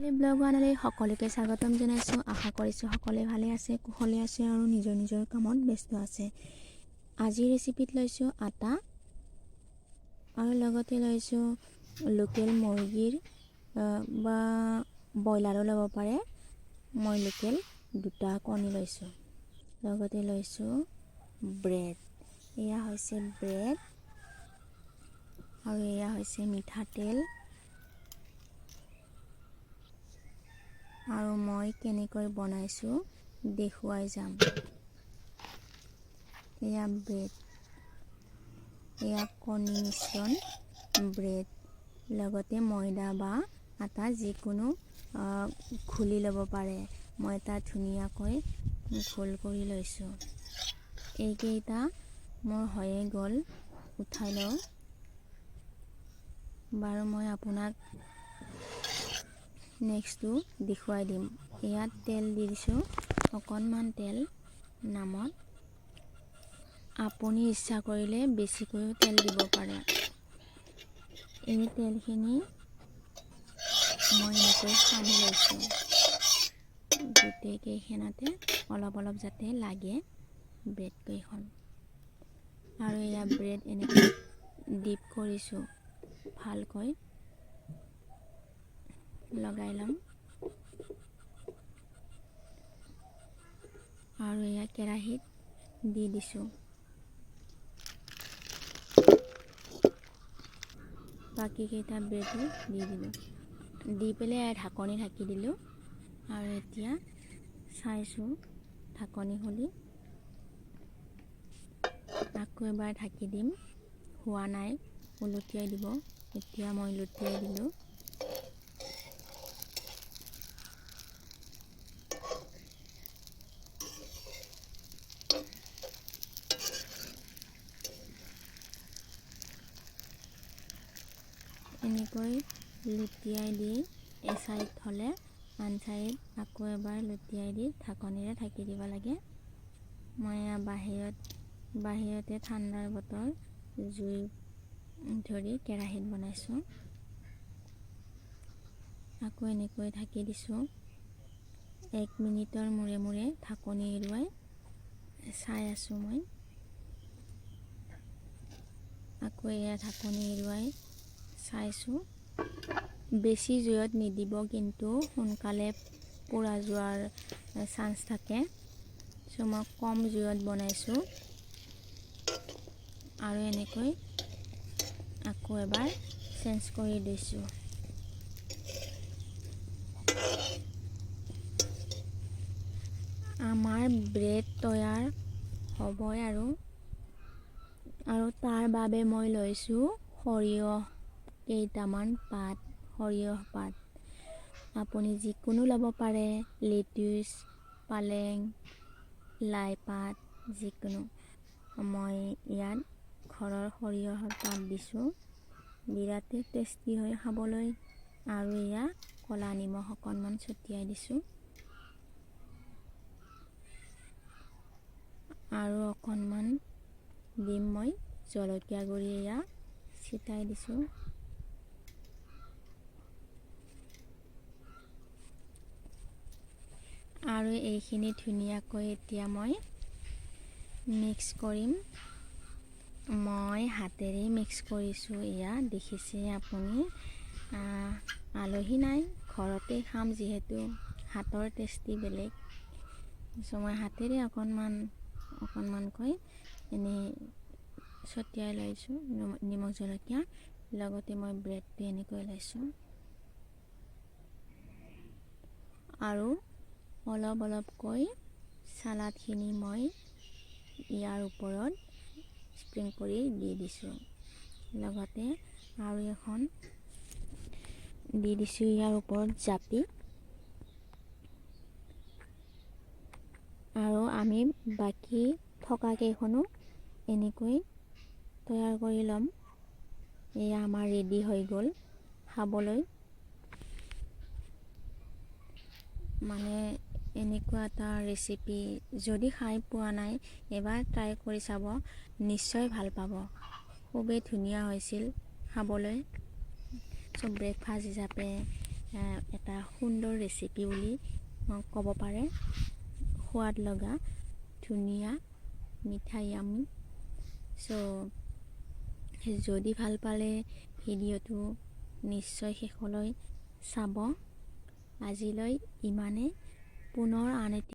Blog ওৱানলৈ সকলোকে স্বাগতম জনাইছোঁ। আশা কৰিছোঁ সকলোৱে ভালে আছে, কুশলে আছে আৰু নিজৰ নিজৰ কামত ব্যস্ত আছে। আজিৰ ৰেচিপিত লৈছোঁ আটা আৰু লগতে লৈছোঁ লোকেল মুৰ্গীৰ বা ব্ৰইলাৰো ল'ব পাৰে। মই লোকেল 2টা কণী লৈছোঁ। লগতে লৈছোঁ ব্ৰেড। এয়া হৈছে ব্ৰেড আৰু এয়া হৈছে মিঠাতেল। আৰু মই কেনেকৈ বনাইছোঁ দেখুৱাই যাম। এয়া ব্ৰেড, এয়া কণী মিশ্ৰণ, ব্ৰেড, লগতে ময়দা বা আটা যিকোনো ঘুলি ল'ব পাৰে। মই তাত ধুনীয়াকৈ ঘোল কৰি লৈছোঁ। এইকেইটা মোৰ হৈয়ে গ'ল, উঠাই লওঁ। বাৰু মই আপোনাক নেক্সটটো দেখুৱাই দিম। ইয়াত তেল দি দিছোঁ, অকণমান তেল নামত। আপুনি ইচ্ছা কৰিলে বেছিকৈও তেল দিব পাৰে। এই তেলখিনি মই এনেকৈ সানি লৈছোঁ। গোটেইকেইখনতে অলপ অলপ যাতে লাগে ব্ৰেডকেইখন। আৰু এয়া ব্ৰেড এনেকৈ ডিপ কৰিছোঁ, ভালকৈ লগাই ল'ম। আৰু এয়া কেৰাহীত দি দিছোঁ। বাকীকেইটা ব্ৰেডো দি দিলোঁ। দি পেলাই ঢাকনি ঢাকি দিলোঁ। আৰু এতিয়া চাইছোঁ ঢাকনি খুলি আকৌ এবাৰ ঢাকি দিম। হোৱা নাই, ওলটিয়াই দিব। এতিয়া মই লুটিয়াই দিলোঁ। এনেকৈ লুটিয়াই দি এচাইড হ'লে আন চাইড আকৌ এবাৰ লুটিয়াই দি ঢাকনিৰে ঢাকি দিব লাগে। মই বাহিৰতে ঠাণ্ডাৰ বতৰ জুই ধৰি কেৰাহীত বনাইছোঁ। আকৌ এনেকৈ ঢাকি দিছোঁ। 1 মিনিটৰ মূৰে মূৰে ঢাকনি এৰুৱাই চাই আছোঁ মই। আকৌ এয়া ঢাকনি এৰুৱাই চাইছোঁ। বেছি জুইত নিদিব, কিন্তু সোনকালে পোৰা যোৱাৰ চান্স থাকে। মই কম জুইত বনাইছোঁ। আৰু এনেকৈ আকৌ এবাৰ চেঞ্জ কৰি দিছোঁ। আমাৰ ব্ৰেড তৈয়াৰ হ'বই আৰু তাৰ বাবে মই লৈছোঁ সৰিয়হ কেইটামান পাত, সৰিয়হ পাত। আপুনি যিকোনো ল'ব পাৰে, লেটুচ, পালেং, লাই পাত, যিকোনো। মই ইয়াত ঘৰৰ সৰিয়হৰ পাত দিছোঁ। বিৰাটেই টেষ্টি হয় খাবলৈ। আৰু এয়া ক'লা নিমখ অকণমান ছটিয়াই দিছোঁ। আৰু অকণমান দিম মই জলকীয়া গুড়ি, এয়া ছিটাই দিছোঁ। আৰু এইখিনি ধুনীয়াকৈ এতিয়া মই মিক্স কৰিম। মই হাতেৰে মিক্স কৰিছোঁ। এয়া দেখিছে আপুনি। আলহী নাই, ঘৰতে খাম যিহেতু, হাতৰ টেষ্টি বেলেগ। মই হাতেৰে অকণমানকৈ এনেই ছটিয়াই লৈছোঁ নিমখ জলকীয়া। লগতে মই ব্ৰেডটো এনেকৈ লৈছোঁ। আৰু অলপকৈ চালাডখিনি মই ইয়াৰ ওপৰত স্প্ৰিং কৰি দি দিছোঁ। লগতে আৰু এখন দি দিছোঁ ইয়াৰ ওপৰত জাপি। আৰু আমি বাকী থকা কেইখনো এনেকৈ তৈয়াৰ কৰি ল'ম। এয়া আমাৰ ৰেডি হৈ গ'ল খাবলৈ। মানে এনেকুৱা এটা ৰেচিপি যদি খাই পোৱা নাই, এবাৰ ট্ৰাই কৰি চাব, নিশ্চয় ভাল পাব। খুবেই ধুনীয়া হৈছিল খাবলৈ। ব্ৰেকফাষ্ট হিচাপে এটা সুন্দৰ ৰেচিপি বুলি ক'ব পাৰে। সোৱাদ লগা ধুনীয়া মিঠাই আমি যদি ভাল পালে ভিডিঅ'টো নিশ্চয় শেষলৈ চাব। আজিলৈ ইমানে। পুনৰ আন এটি